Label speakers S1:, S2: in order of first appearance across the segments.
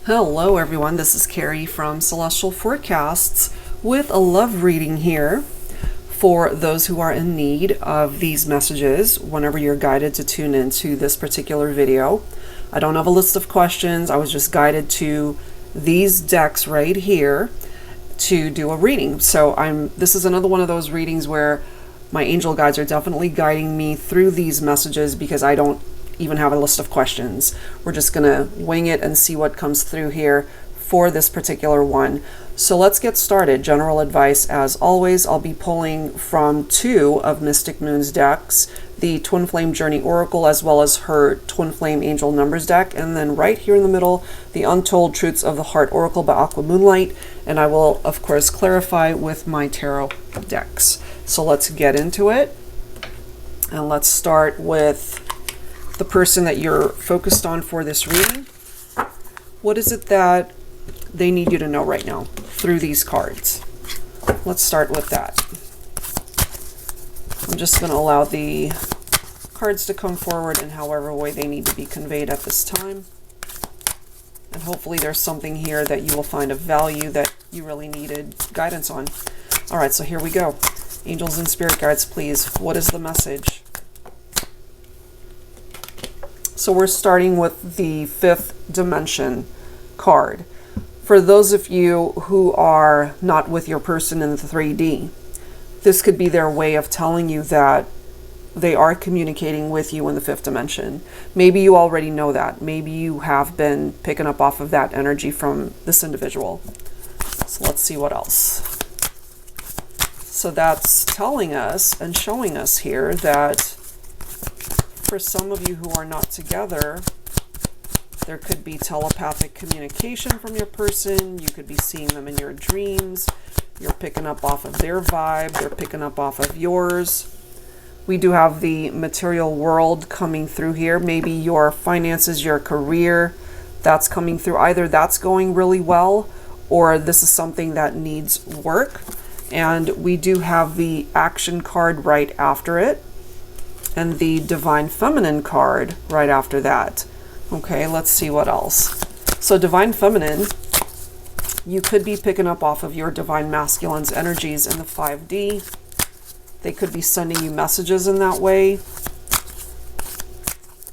S1: Hello everyone, this is Carrie from Celestial Forecasts with a love reading here for those who are in need of these messages whenever you're guided to tune into this particular video. I don't have a list of questions, I was just guided to these decks right here to do a reading. So this is another one of those readings where my angel guides are definitely guiding me through these messages because I don't even have a list of questions. We're just gonna wing it and see what comes through here for this particular one. So let's get started. General advice as always. I'll be pulling from two of Mystic Moon's decks, the Twin Flame Journey Oracle as well as her Twin Flame Angel Numbers deck, and then right here in the middle the Untold Truths of the Heart Oracle by AQUAMOONLIGht, and I will of course clarify with my tarot decks. So let's get into it, and let's start with the person that you're focused on for this reading. What is it that they need you to know right now through these cards? Let's start with that. I'm just going to allow the cards to come forward in however way they need to be conveyed at this time. And hopefully there's something here that you will find of value that you really needed guidance on. All right, so here we go. Angels and spirit guides, please. What is the message? So we're starting with the Fifth Dimension card. For those of you who are not with your person in the 3D, this could be their way of telling you that they are communicating with you in the fifth dimension. Maybe you already know that. Maybe you have been picking up off of that energy from this individual. So let's see what else. So that's telling us and showing us here that for some of you who are not together, there could be telepathic communication from your person. You could be seeing them in your dreams. You're picking up off of their vibe. They're picking up off of yours. We do have the material world coming through here. Maybe your finances, your career, that's coming through. Either that's going really well or this is something that needs work. And we do have the action card right after it, and the Divine Feminine card right after that. Okay, let's see what else. So Divine Feminine, you could be picking up off of your Divine Masculine's energies in the 5D. They could be sending you messages in that way.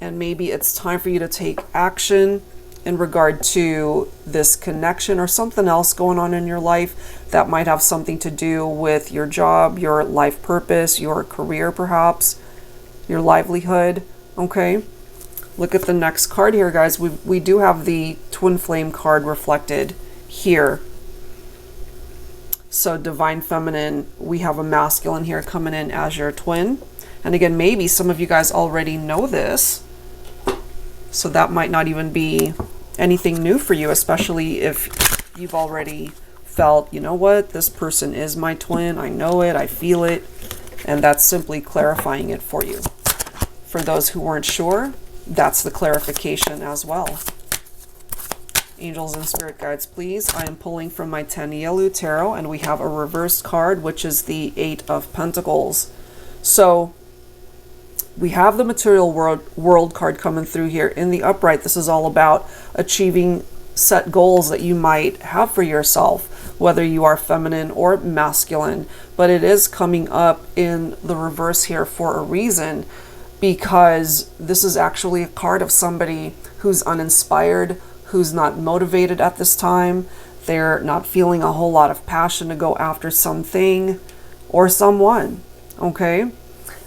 S1: And maybe it's time for you to take action in regard to this connection or something else going on in your life that might have something to do with your job, your life purpose, your career perhaps, your livelihood. Okay, look at the next card here, guys. We do have the Twin Flame card reflected here. So Divine Feminine, we have a masculine here coming in as your twin. And again, maybe some of you guys already know this, so that might not even be anything new for you, especially if you've already felt, you know what, this person is my twin, I know it, I feel it, and that's simply clarifying it for you. For those who weren't sure, that's the clarification as well. Angels and spirit guides, please. I am pulling from my Tanielu Tarot, and we have a reversed card, which is the Eight of Pentacles. So we have the material world card coming through here. In the upright, this is all about achieving set goals that you might have for yourself, whether you are feminine or masculine. But it is coming up in the reverse here for a reason, because this is actually a card of somebody who's uninspired, who's not motivated at this time. They're not feeling a whole lot of passion to go after something or someone. Okay?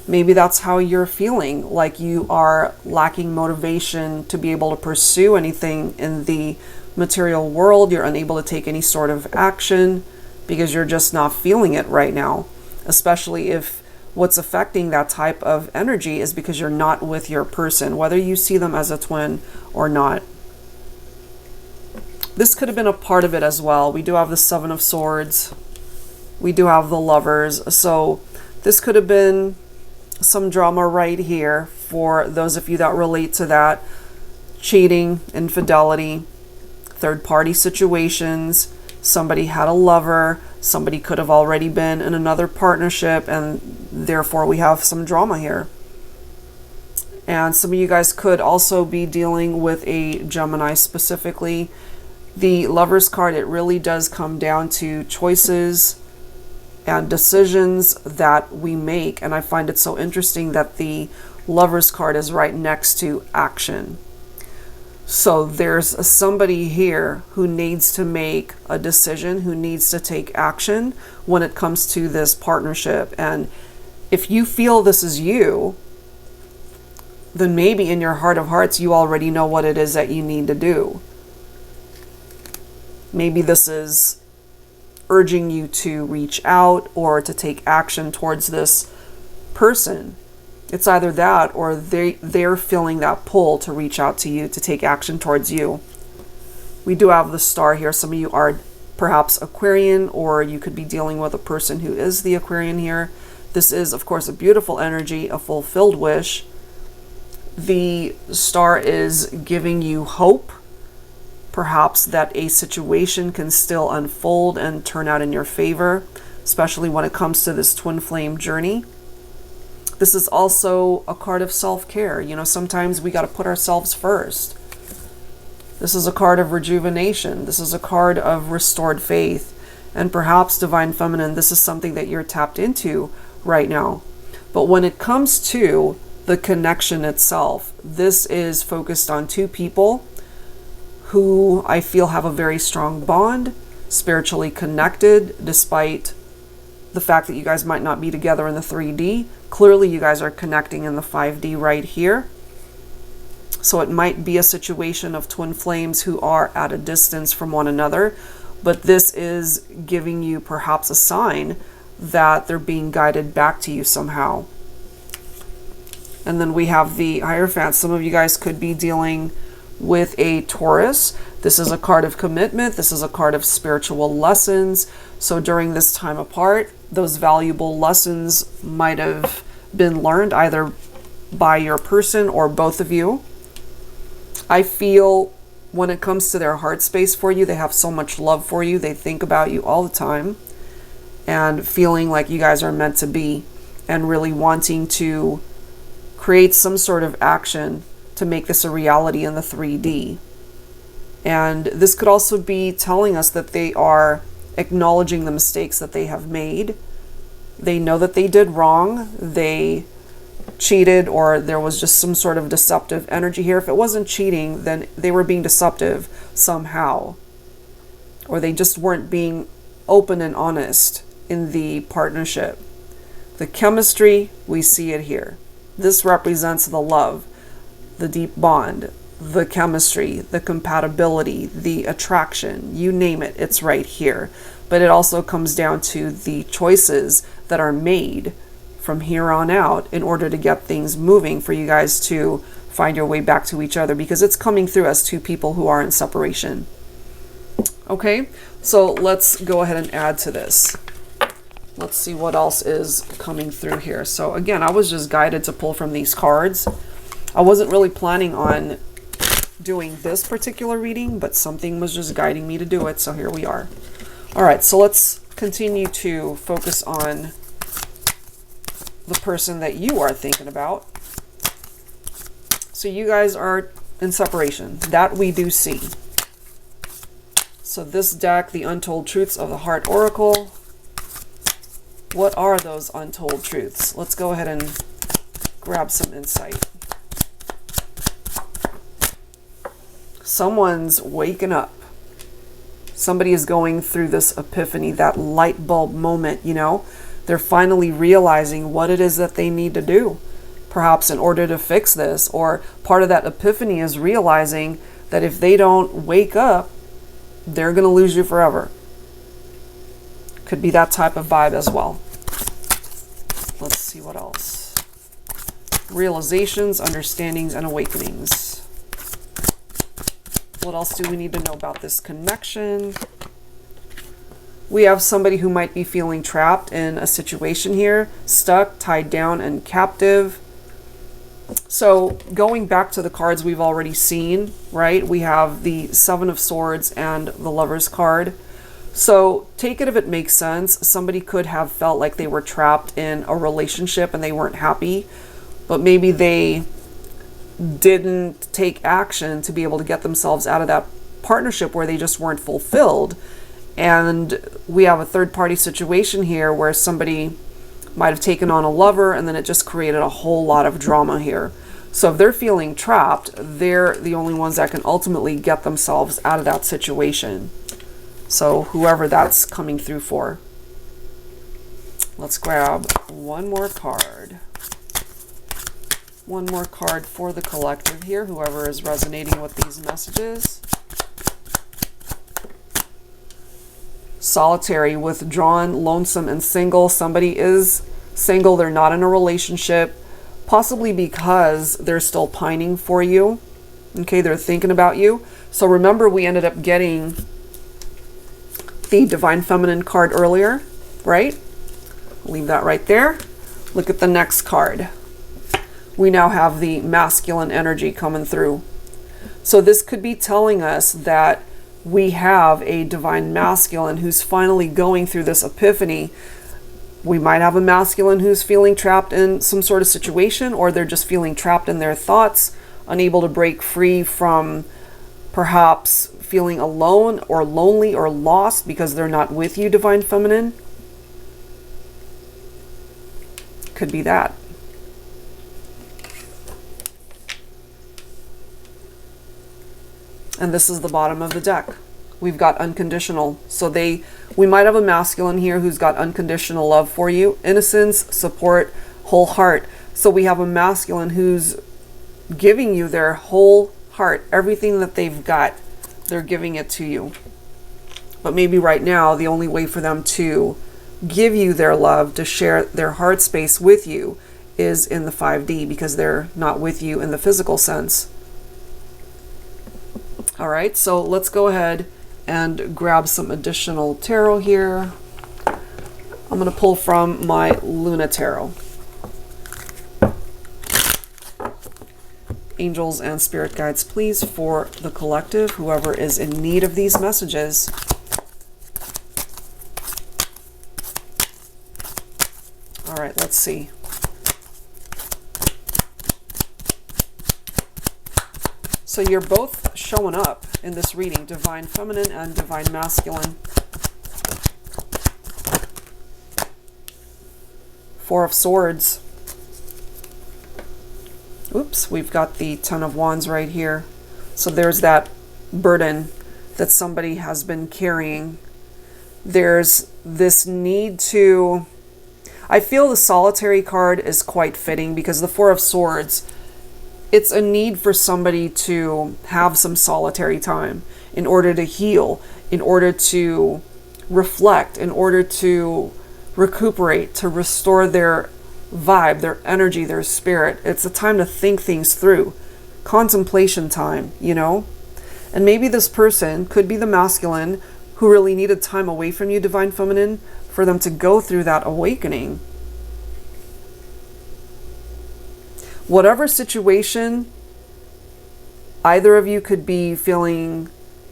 S1: Maybe that's how you're feeling, like you are lacking motivation to be able to pursue anything in the material world. You're unable to take any sort of action because you're just not feeling it right now, especially if what's affecting that type of energy is because you're not with your person, whether you see them as a twin or not. This could have been a part of it as well. We do have the Seven of Swords. We do have the Lovers. So this could have been some drama right here for those of you that relate to that. Cheating, infidelity, third-party situations. Somebody had a lover. Somebody could have already been in another partnership, and therefore we have some drama here. And some of you guys could also be dealing with a Gemini specifically. The Lovers card, it really does come down to choices and decisions that we make. And I find it so interesting that the Lovers card is right next to action. So there's somebody here who needs to make a decision, who needs to take action when it comes to this partnership. And if you feel this is you, then maybe in your heart of hearts, you already know what it is that you need to do. Maybe this is urging you to reach out or to take action towards this person. It's either that or they're feeling that pull to reach out to you, to take action towards you. We do have the Star here. Some of you are perhaps Aquarian, or you could be dealing with a person who is the Aquarian here. This is, of course, a beautiful energy, a fulfilled wish. The Star is giving you hope, perhaps that a situation can still unfold and turn out in your favor, especially when it comes to this twin flame journey. This is also a card of self-care. You know, sometimes we got to put ourselves first. This is a card of rejuvenation. This is a card of restored faith. And perhaps, Divine Feminine, this is something that you're tapped into right now. But when it comes to the connection itself, this is focused on two people who I feel have a very strong bond, spiritually connected, despite the fact that you guys might not be together in the 3D. Clearly you guys are connecting in the 5D right here. So it might be a situation of twin flames who are at a distance from one another, but this is giving you perhaps a sign that they're being guided back to you somehow. And then we have the Hierophant. Some of you guys could be dealing with a Taurus. This is a card of commitment. This is a card of spiritual lessons. So during this time apart, those valuable lessons might have been learned either by your person or both of you. I feel when it comes to their heart space for you, they have so much love for you. They think about you all the time and feeling like you guys are meant to be and really wanting to create some sort of action to make this a reality in the 3D. And this could also be telling us that they are acknowledging the mistakes that they have made. They know that they did wrong. They cheated, or there was just some sort of deceptive energy here. If it wasn't cheating, then they were being deceptive somehow. Or they just weren't being open and honest in the partnership. The chemistry, we see it here. This represents the love, the deep bond, the chemistry, the compatibility, the attraction, you name it, it's right here. But it also comes down to the choices that are made from here on out in order to get things moving for you guys to find your way back to each other, because it's coming through as two people who are in separation. Okay, so let's go ahead and add to this. Let's see what else is coming through here. So again, I was just guided to pull from these cards. I wasn't really planning on doing this particular reading, but something was just guiding me to do it, so here we are. All right, so let's continue to focus on the person that you are thinking about. So you guys are in separation. That we do see. So this deck, the Untold Truths of the Heart Oracle. What are those untold truths? Let's go ahead and grab some insight. Someone's waking up. Somebody is going through this epiphany, that light bulb moment, you know. They're finally realizing what it is that they need to do, perhaps in order to fix this. Or part of that epiphany is realizing that if they don't wake up, they're going to lose you forever. Could be that type of vibe as well. Let's see what else. Realizations, understandings, and awakenings. What else do we need to know about this connection? We have somebody who might be feeling trapped in a situation here, stuck, tied down, and captive. So going back to the cards we've already seen, right? We have the Seven of Swords and the Lover's card. So take it if it makes sense. Somebody could have felt like they were trapped in a relationship and they weren't happy, but maybe they didn't take action to be able to get themselves out of that partnership where they just weren't fulfilled. And we have a third party situation here where somebody might have taken on a lover, and then it just created a whole lot of drama here. So if they're feeling trapped, they're the only ones that can ultimately get themselves out of that situation. So whoever that's coming through for. Let's grab one more card. One more card for the collective here, whoever is resonating with these messages. Solitary, withdrawn, lonesome, and single. Somebody is single. They're not in a relationship, possibly because they're still pining for you. Okay, they're thinking about you. So remember, we ended up getting the Divine Feminine card earlier, right? Leave that right there. Look at the next card. We now have the masculine energy coming through. So this could be telling us that we have a divine masculine who's finally going through this epiphany. We might have a masculine who's feeling trapped in some sort of situation, or they're just feeling trapped in their thoughts, unable to break free from perhaps feeling alone or lonely or lost because they're not with you, Divine Feminine. Could be that. And this is the bottom of the deck. We've got unconditional. So we might have a masculine here who's got unconditional love for you, innocence, support, whole heart. So we have a masculine who's giving you their whole heart, everything that they've got, they're giving it to you. But maybe right now, the only way for them to give you their love, to share their heart space with you, is in the 5D, because they're not with you in the physical sense. All right, so let's go ahead and grab some additional tarot here. I'm going to pull from my Luna Tarot. Angels and spirit guides, please, for the collective, whoever is in need of these messages. All right, let's see. So you're both showing up in this reading, Divine Feminine and Divine Masculine. Four of Swords. Oops, we've got the Ten of Wands right here. So there's that burden that somebody has been carrying. There's this need to... I feel the Solitary card is quite fitting, because the Four of Swords, it's a need for somebody to have some solitary time in order to heal, in order to reflect, in order to recuperate, to restore their vibe, their energy, their spirit. It's a time to think things through. Contemplation time, you know? And maybe this person could be the masculine who really needed time away from you, Divine Feminine, for them to go through that awakening. Whatever situation, either of you could be feeling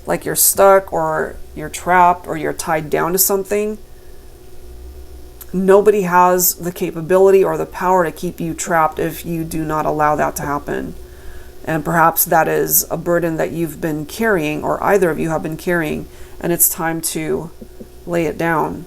S1: like you're stuck, or you're trapped, or you're tied down to something. Nobody has the capability or the power to keep you trapped if you do not allow that to happen. And perhaps that is a burden that you've been carrying, or either of you have been carrying, and it's time to lay it down.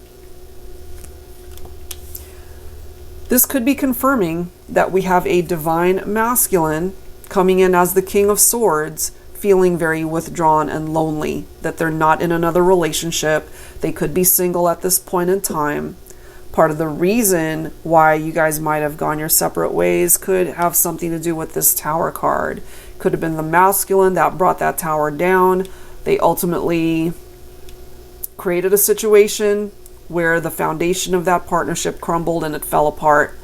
S1: This could be confirming that we have a divine masculine coming in as the King of Swords, feeling very withdrawn and lonely, that they're not in another relationship. They could be single at this point in time. Part of the reason why you guys might have gone your separate ways could have something to do with this Tower card. Could have been the masculine that brought that Tower down. They ultimately created a situation where the foundation of that partnership crumbled and it fell apart.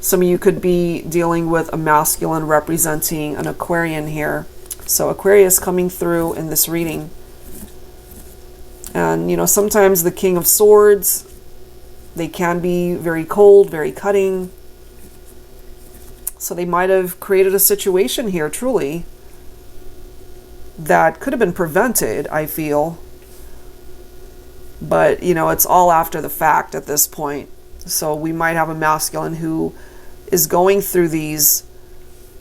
S1: Some of you could be dealing with a masculine representing an Aquarian here. So Aquarius coming through in this reading. And, you know, sometimes the King of Swords, they can be very cold, very cutting. So they might have created a situation here, truly, that could have been prevented, I feel. But, you know, it's all after the fact at this point. So we might have a masculine who is going through these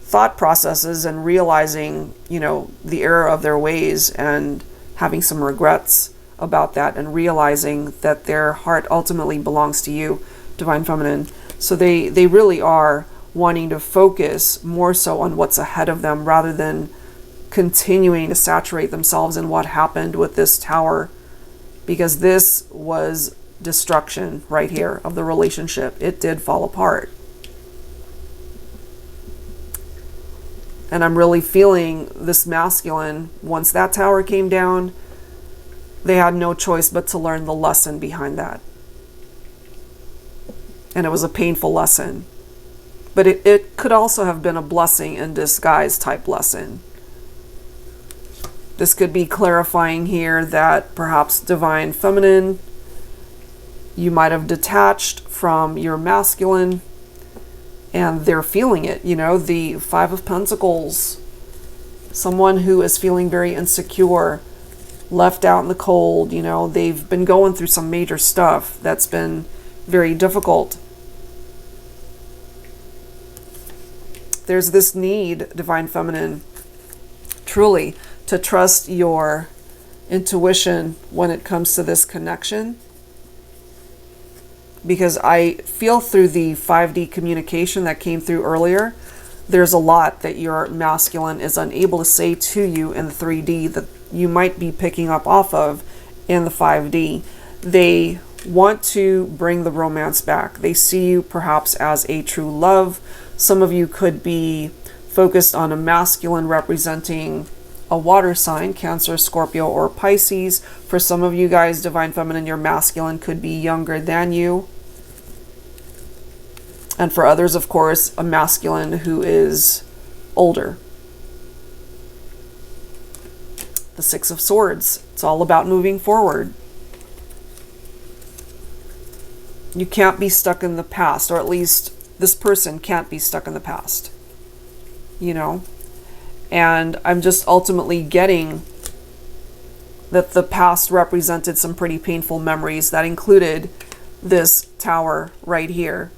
S1: thought processes and realizing, you know, the error of their ways and having some regrets about that, and realizing that their heart ultimately belongs to you, Divine Feminine. So they really are wanting to focus more so on what's ahead of them rather than continuing to saturate themselves in what happened with this Tower, because this was destruction right here of the relationship. It did fall apart. And I'm really feeling this masculine, once that Tower came down, they had no choice but to learn the lesson behind that. And it was a painful lesson. But it could also have been a blessing in disguise type lesson. This could be clarifying here that perhaps Divine Feminine, you might have detached from your masculine, and they're feeling it. You know, the Five of Pentacles, someone who is feeling very insecure, left out in the cold. You know, they've been going through some major stuff that's been very difficult. There's this need, Divine Feminine, truly to trust your intuition when it comes to this connection. Because I feel through the 5D communication that came through earlier, there's a lot that your masculine is unable to say to you in the 3D that you might be picking up off of in the 5D. They want to bring the romance back. They see you perhaps as a true love. Some of you could be focused on a masculine representing a water sign, Cancer, Scorpio, or Pisces. For some of you guys, Divine Feminine, your masculine could be younger than you. And for others, of course, a masculine who is older. The Six of Swords. It's all about moving forward. You can't be stuck in the past, or at least this person can't be stuck in the past. You know? And I'm just ultimately getting that the past represented some pretty painful memories that included this Tower right here.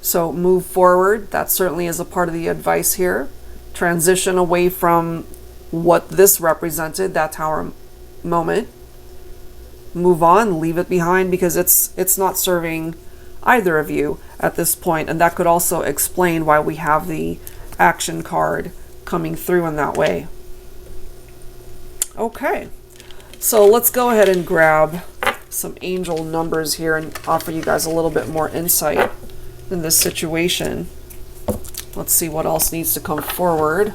S1: So move forward. That certainly is a part of the advice here. Transition away from what this represented, that Tower moment. Move on, leave it behind, because it's not serving either of you at this point. And that could also explain why we have the action card coming through in that way. Okay, so let's go ahead and grab some angel numbers here and offer you guys a little bit more insight in this situation. Let's see what else needs to come forward.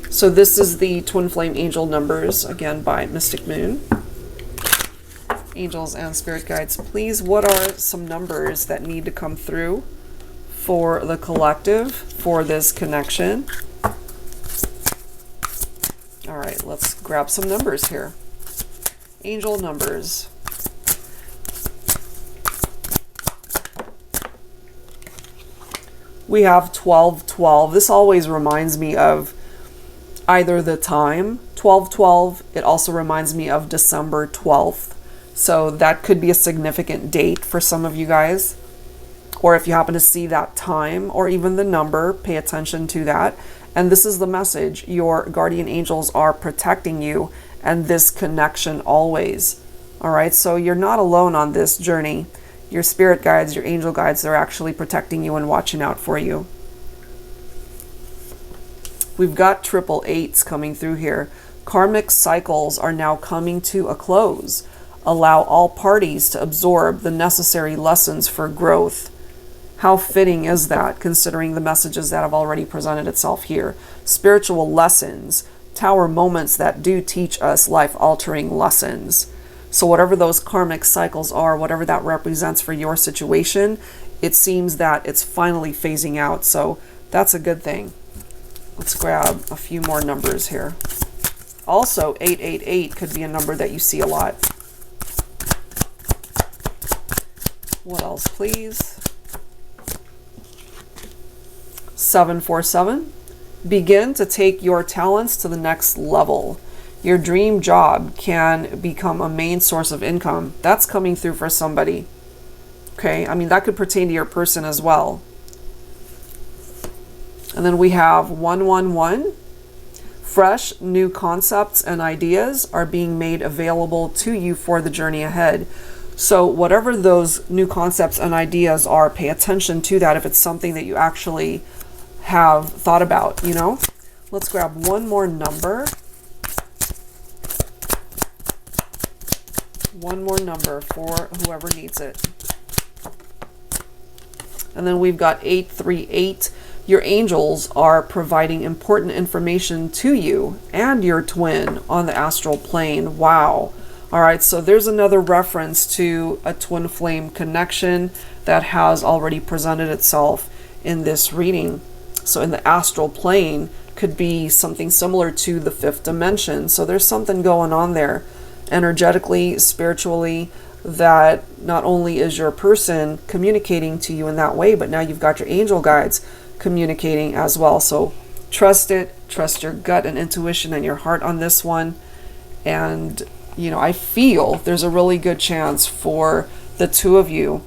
S1: So this is the Twin Flame Angel numbers, again by Mystic Moon. Angels and Spirit Guides, please, what are some numbers that need to come through for the collective for this connection? All right, let's grab some numbers here. Angel numbers. We have 1212. This always reminds me of either the time 1212. It also reminds me of December 12th. So that could be a significant date for some of you guys. Or if you happen to see that time or even the number, pay attention to that. And this is the message. Your guardian angels are protecting you and this connection always. All right, so you're not alone on this journey. Your spirit guides, your angel guides, they're actually protecting you and watching out for you. We've got 888s coming through here. Karmic cycles are now coming to a close. Allow all parties to absorb the necessary lessons for growth. How fitting is that, considering the messages that have already presented itself here? Spiritual lessons, Tower moments that do teach us life-altering lessons. So whatever those karmic cycles are, whatever that represents for your situation, it seems that it's finally phasing out. So that's a good thing. Let's grab a few more numbers here. Also, 888 could be a number that you see a lot. What else, please? 747. Begin to take your talents to the next level. Your dream job can become a main source of income. That's coming through for somebody. Okay, I mean, that could pertain to your person as well. And then we have 111. Fresh, new concepts and ideas are being made available to you for the journey ahead. So whatever those new concepts and ideas are, pay attention to that if it's something that you actually have thought about, you know? Let's grab one more number. One more number for whoever needs it. And then we've got 838. Your angels are providing important information to you and your twin on the astral plane. Wow. All right, so there's another reference to a twin flame connection that has already presented itself in this reading. So in the astral plane could be something similar to the fifth dimension. So there's something going on there energetically, spiritually, that not only is your person communicating to you in that way, but now you've got your angel guides communicating as well. So trust it, trust your gut and intuition and your heart on this one. And you know, I feel there's a really good chance for the two of you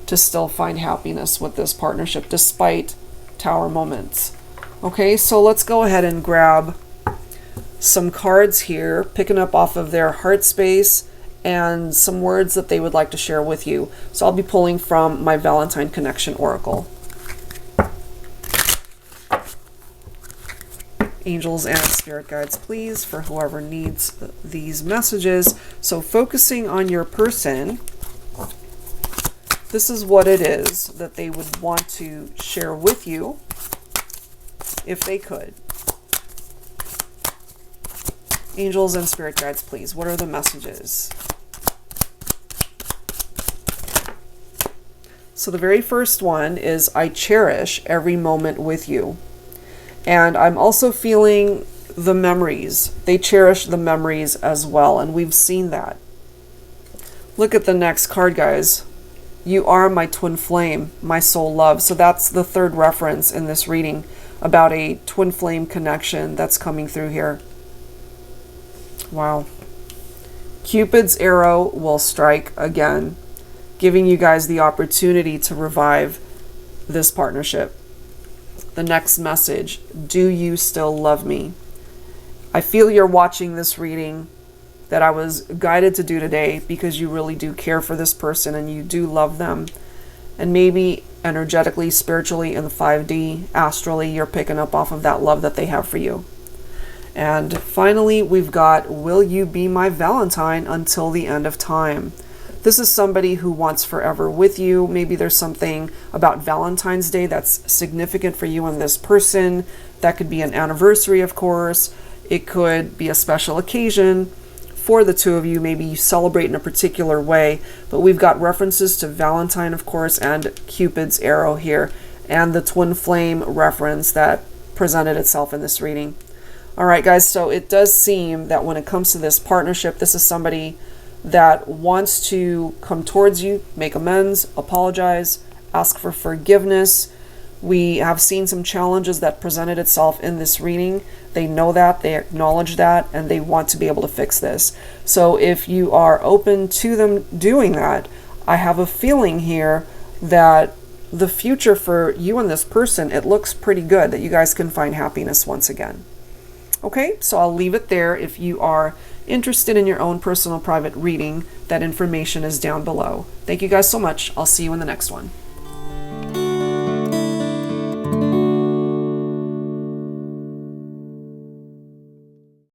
S1: to still find happiness with this partnership despite tower moments. Okay, so let's go ahead and grab some cards here, picking up off of their heart space and some words that they would like to share with you. So I'll be pulling from my Valentine Connection Oracle. Angels and spirit guides, please, for whoever needs these messages. So focusing on your person, this is what it is that they would want to share with you if they could. Angels and spirit guides, please, what are the messages? So the very first one is, I cherish every moment with you. And I'm also feeling the memories. They cherish the memories as well, and we've seen that. Look at the next card, guys. You are my twin flame, my soul love. So that's the third reference in this reading about a twin flame connection that's coming through here. Wow. Cupid's arrow will strike again, giving you guys the opportunity to revive this partnership. The next message, do you still love me? I feel you're watching this reading that I was guided to do today because you really do care for this person and you do love them. And maybe energetically, spiritually, in the 5D, astrally, you're picking up off of that love that they have for you. And finally, we've got, will you be my Valentine until the end of time? This is somebody who wants forever with you. Maybe there's something about Valentine's Day that's significant for you and this person. That could be an anniversary, of course. It could be a special occasion for the two of you. Maybe you celebrate in a particular way. But we've got references to Valentine, of course, and Cupid's arrow here, and the twin flame reference that presented itself in this reading. All right, guys, so it does seem that when it comes to this partnership, this is somebody that wants to come towards you, make amends, apologize, ask for forgiveness. We have seen some challenges that presented itself in this reading. They know that, they acknowledge that, and they want to be able to fix this. So if you are open to them doing that, I have a feeling here that the future for you and this person, it looks pretty good, that you guys can find happiness once again. Okay, so I'll leave it there. If you are interested in your own personal private reading, that information is down below. Thank you guys so much. I'll see you in the next one.